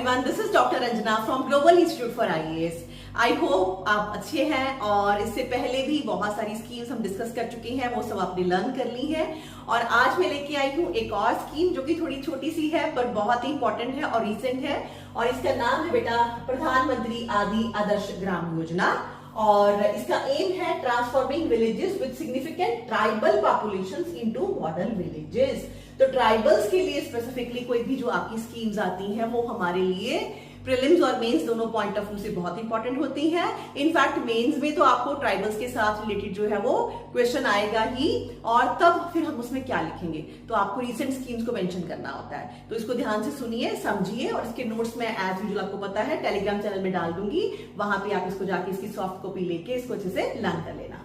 everyone, this is Dr. Ranjana from Global Institute for IAS. I hope आप अच्छे हैं और इससे पहले भी बहुत सारी स्कीम्स हम डिस्कस कर चुके हैं, वो सब आपने लर्न कर ली है। और आज मैं लेके आई हूँ एक और स्कीम जो कि थोड़ी छोटी सी है पर बहुत ही इंपॉर्टेंट है और रिसेंट है, और इसका नाम है बेटा प्रधानमंत्री आदि आदर्श ग्राम योजना। और इसका एम है transforming villages with significant tribal populations into modern villages. तो ट्राइबल्स के लिए स्पेसिफिकली कोई भी जो आपकी स्कीम्स आती हैं वो हमारे लिए प्रीलिम्स और मेंस दोनों पॉइंट ऑफ व्यू से बहुत इंपॉर्टेंट होती हैं। इनफैक्ट मेंस में तो आपको ट्राइबल्स के साथ रिलेटेड जो है वो क्वेश्चन आएगा ही, और तब फिर हम उसमें क्या लिखेंगे तो आपको रिसेंट स्कीम्स को मेंशन करना होता है। तो इसको ध्यान से सुनिए, समझिए, और इसके नोट्स में एज यूजुअल आपको पता है टेलीग्राम चैनल में डाल दूंगी, वहां पे आप इसको जाके इसकी सॉफ्ट कॉपी लेके इसको अच्छे से लर्न कर लेना।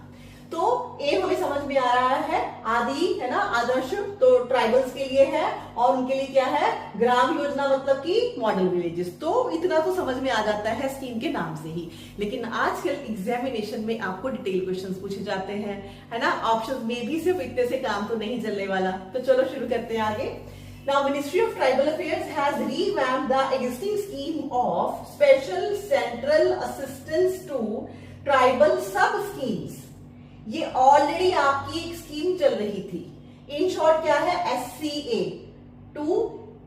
तो एम हमें समझ में आ रहा है, आदि है ना, आदर्श तो ट्राइबल्स के लिए है, और उनके लिए क्या है, ग्राम योजना मतलब कि मॉडल विलेजेस। तो इतना तो समझ में आ जाता है स्कीम के नाम से ही। लेकिन आजकल एग्जामिनेशन में आपको डिटेल क्वेश्चंस पूछे जाते हैं, है ना। ऑप्शंस में भी सिर्फ इतने से काम तो नहीं चलने वाला। तो चलो शुरू करते हैं आगे। Now, Ministry of Tribal Affairs has revamped the existing scheme of Special Central Assistance to Tribal Sub Schemes। ये ऑलरेडी आपकी एक स्कीम चल रही थी, इन शॉर्ट क्या है, SCA टू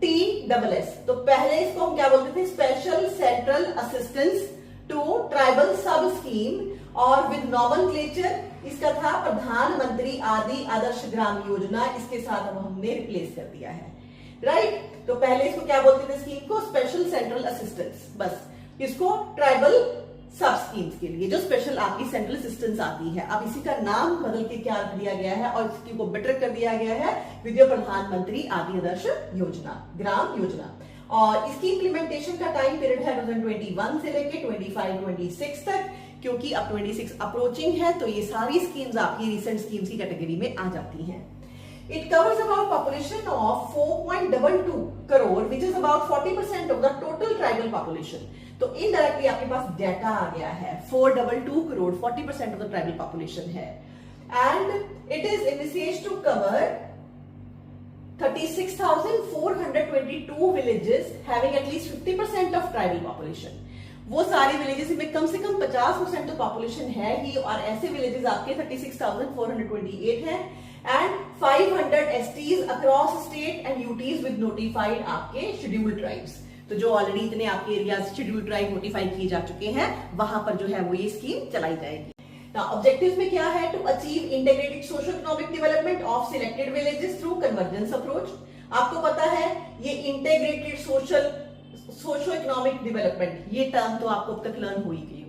TSS। तो पहले इसको हम क्या बोलते थे, special central assistance to tribal sub scheme, और विद नॉमेनक्लेचर इसका था प्रधानमंत्री आदि आदर्श ग्राम योजना। इसके साथ अब हमने रिप्लेस कर दिया है, राइट। तो पहले इसको क्या बोलते थे स्कीम को, स्पेशल सेंट्रल असिस्टेंस, बस इसको ट्राइबल सब स्कीम्स के लिए जो स्पेशल आपकी सेंट्रल असिस्टेंस आती है। अब इसी का नाम बदल के क्या रख दिया गया है और इसकी को बेटर कर दिया गया है विद्या प्रधानमंत्री आदि आदर्श योजना ग्राम योजना। और इसकी इंप्लीमेंटेशन का टाइम पीरियड है 2021 से लेके 25-26 तक, क्योंकि अब 26 अप्रोचिंग है, तो ये सारी स्कीम्स आपकी रिसेंट स्कीम्स की कैटेगरी में आ जाती हैं। It covers about population of 4.22 crore, which is about 40% of the total tribal population. तो इनडायरेक्टली आपके पास डेटा आ गया है, 422 crore 40% of the tribal population है, and it is initiate to cover 36,422 villages having at least 50% of tribal population. वो सारे villages में कम से कम 50% ऑफ पॉपुलेशन है ही, और ऐसे विलेजेस आपके 36,428 हैं, and 500 STs across state and UTs with notified आपके शेड्यूल्ड ट्राइब्स। तो जो ऑलरेडी इतने आपके एरिया शेड्यूल्ड ट्राइब नोटिफाई किए जा चुके हैं, वहां पर जो है वो ये स्कीम चलाई जाएगी। ऑब्जेक्टिव्स में क्या है, to achieve integrated socio economic development of selected villages through convergence approach. आपको पता है ये इंटीग्रेटेड सोशो इकोनॉमिक डेवलपमेंट, ये टर्म तो आपको अब तक लर्न हो ही गई होगी।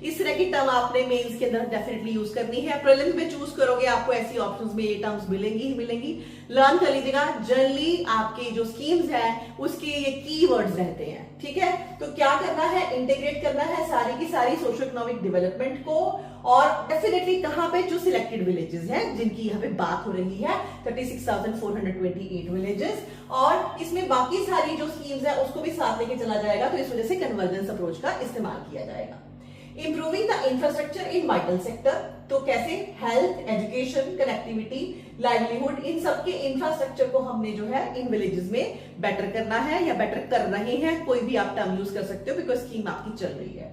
इस तरह की टर्म आपने मेंस के अंदर डेफिनेटली यूज करनी है। प्रीलिम्स में चूज करोगे आपको ऐसी ऑप्शंस में ये टर्म्स मिलेंगी ही मिलेंगी, लर्न कर लीजिएगा। जनरली आपके जो स्कीम्स हैं उसके ये कीवर्ड्स रहते हैं, ठीक है। तो क्या करना है, इंटीग्रेट करना है सारी की सारी सोशो इकोनॉमिक डेवलपमेंट को, और डेफिनेटली कहां पे, जो सिलेक्टेड विलेजेस हैं जिनकी यहाँ पे बात हो रही है, 36,428 विलेजेस, और इसमें बाकी सारी जो स्कीम्स है उसको भी साथ लेके चला जाएगा। तो इस वजह से कन्वर्जेंस अप्रोच का इस्तेमाल किया जाएगा। Improving the infrastructure in vital sector, तो कैसे, हेल्थ, एजुकेशन, कनेक्टिविटी, लाइवलीहुड, इन सबके इंफ्रास्ट्रक्चर को हमने जो है इन विलेजेस में बेटर करना है या बेटर कर रहे हैं, कोई भी आप टर्म यूज कर सकते हो बिकॉज स्कीम आपकी चल रही है।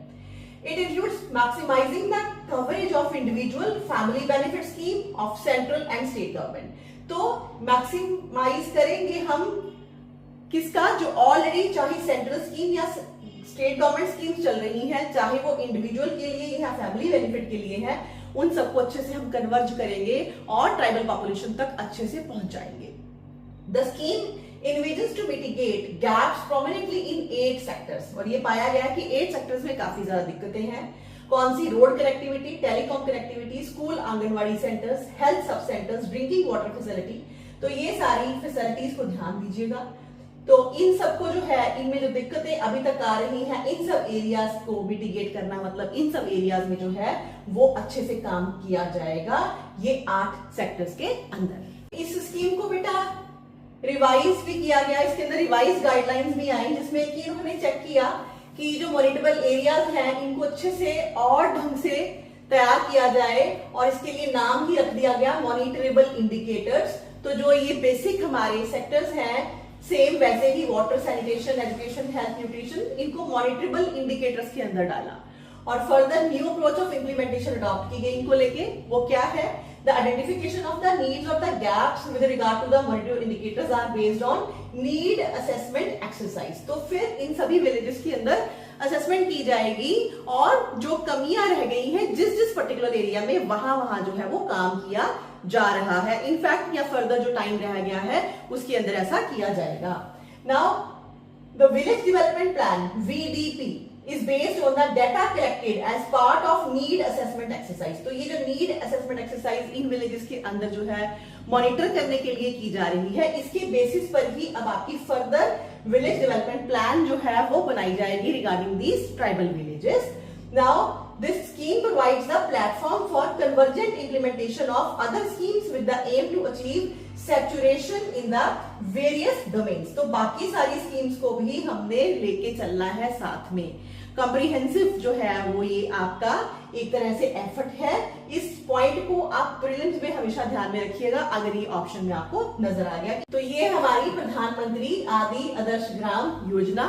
It includes maximizing the coverage of individual family benefit scheme of central and state government। तो मैक्सिमाइज करेंगे हम किसका, जो ऑलरेडी चाहे सेंट्रल स्कीम या स्टेट गवर्नमेंट स्कीम्स चल रही हैं, चाहे वो इंडिविजुअल के लिए या फैमिली बेनिफिट के लिए है, उन सबको अच्छे से हम कन्वर्ज करेंगे और ट्राइबल पॉपुलेशन तक अच्छे से पहुंचाएंगे। The scheme envisions to mitigate gaps prominently in 8 sectors, और ये पाया गया कि 8 सेक्टर्स में काफी ज्यादा दिक्कतें हैं। कौन सी, road connectivity, telecom connectivity, school anganwadi centres, health sub centres, drinking water facility. तो ये सारी फैसिलिटीज को ध्यान दीजिएगा। तो इन सबको जो है, इनमें जो दिक्कतें अभी तक आ रही हैं, इन सब एरियाज को मिटिगेट करना, मतलब इन सब एरियाज में जो है वो अच्छे से काम किया जाएगा ये 8 सेक्टर्स के अंदर। इस स्कीम को बेटा रिवाइज भी किया गया, इसके अंदर रिवाइज गाइडलाइंस भी आई, जिसमें कि उन्होंने चेक किया कि जो मॉनिटरेबल एरियाज हैं इनको अच्छे से और ढंग से तैयार किया जाए, और इसके लिए नाम ही रख दिया गया मॉनिटरेबल इंडिकेटर्स। तो जो ये बेसिक हमारे सेक्टर्स हैं, सेम वैसे ही water, sanitation, education, health, nutrition, इनको मॉनिटरेबल इंडिकेटर्स के अंदर डाला। और further new approach of implementation adopt की गई इनको लेके, वो क्या है, the identification of the needs और the gaps with regard to the monitory indicators are based on need assessment exercise. तो फिर इन सभी विलेजेस के अंदर असेसमेंट की जाएगी और जो कमियां रह गई हैं जिस जिस पर्टिकुलर एरिया में, वहां वहां जो है वो काम किया जा रहा है। इनफैक्ट या फर्दर जो टाइम रह गया है उसके अंदर ऐसा किया जाएगा। Now the village development plan VDP is based on the data collected as part of need assessment exercise। तो ये जो need assessment exercise इन villages के अंदर जो है मॉनिटर करने के लिए की जा रही है, इसके बेसिस पर ही अब आपकी फर्दर विलेज डेवलपमेंट प्लान जो है वो बनाई जाएगी regarding these tribal villages. Now this scheme provides the platform for convergent implementation of other schemes with the aim to achieve saturation in the various domains। तो बाकी सारी स्कीम्स को भी हमने लेके चलना है साथ में। कॉम्प्रिहेंसिव जो है वो ये आपका एक तरह से एफर्ट है। इस पॉइंट को आप प्रीलिम्स में हमेशा ध्यान में रखिएगा अगर ये ऑप्शन में आपको नजर आ गया। तो ये हमारी प्रधानमंत्री आदि आदर्श ग्राम योजना।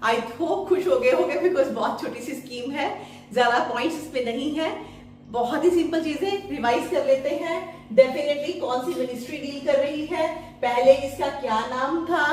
आई होप खुश हो गए होंगे बिकॉज बहुत छोटी सी स्कीम है, ज्यादा पॉइंट्स इस पे नहीं है, बहुत ही सिंपल चीजें रिवाइज कर लेते हैं। डेफिनेटली कौन सी मिनिस्ट्री डील कर रही है, पहले इसका क्या नाम था,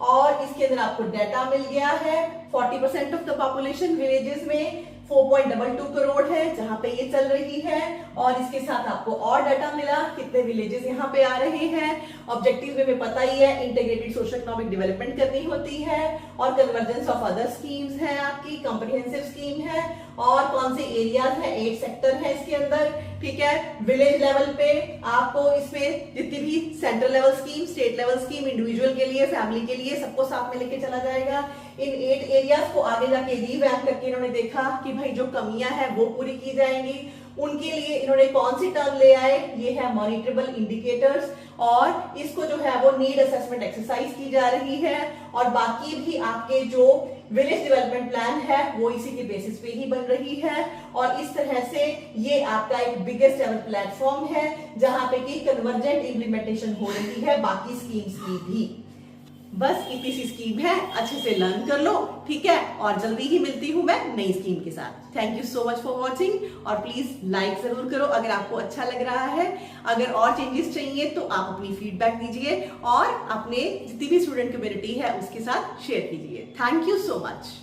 और इसके अंदर आपको डाटा मिल गया है। 40% ऑफ द पॉपुलेशन विलेजेस में 4.22 करोड़ है जहां पे ये चल रही है, और इसके साथ आपको और डाटा मिला कितने विलेजेस यहाँ पे आ रहे हैं। ऑब्जेक्टिव में पता ही है, इंटीग्रेटेड सोशल इकोनॉमिक डेवलपमेंट करनी होती है, और कन्वर्जेंस ऑफ अदर स्कीम्स है, आपकी कॉम्प्रिहेंसिव स्कीम है, और कौन से एरियाज है, 8 सेक्टर है इसके अंदर, ठीक है। विलेज लेवल पे आपको इसमें जितनी भी central level scheme, state level scheme, individual के लिए, फैमिली के लिए, सबको साथ में लेके चला जाएगा। इन 8 एरियाज को आगे जाके रिवैम्प करके इन्होंने देखा कि भाई जो कमियां हैं वो पूरी की जाएंगी। उनके लिए इन्होंने कौन सी टर्म ले आए, ये है मॉनिटरेबल इंडिकेटर्स, और इसको जो है वो नीड असेसमेंट एक्सरसाइज की जा रही है। और बाकी भी आपके जो विलेज डेवलपमेंट प्लान है वो इसी के बेसिस पे ही बन रही है। और इस तरह से ये आपका एक बिगेस्ट एवर प्लेटफॉर्म है जहां पे की कन्वर्जेंट इंप्लीमेंटेशन हो रही है बाकी स्कीम्स की भी। बस इतनी सी स्कीम है, अच्छे से लर्न कर लो, ठीक है। और जल्दी ही मिलती हूं मैं नई स्कीम के साथ। Thank you so much for watching, और प्लीज लाइक जरूर करो अगर आपको अच्छा लग रहा है। अगर और चेंजेस चाहिए तो आप अपनी फीडबैक दीजिए और अपने जितनी भी स्टूडेंट कम्युनिटी है उसके साथ शेयर कीजिए। Thank you so much.